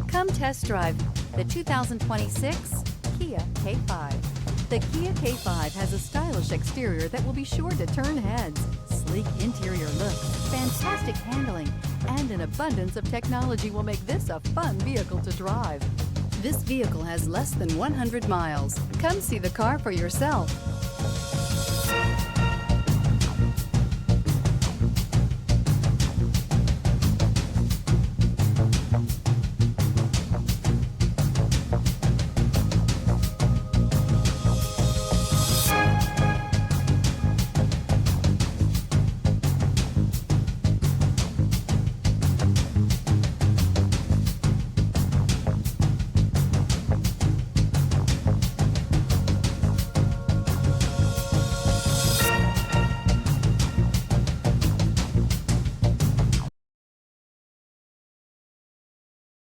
Come test drive the 2026 Kia K5. The Kia K5 has a stylish exterior that will be sure to turn heads, sleek interior look, fantastic handling, and an abundance of technology will make this a fun vehicle to drive. This vehicle has less than 100 miles. Come see the car for yourself.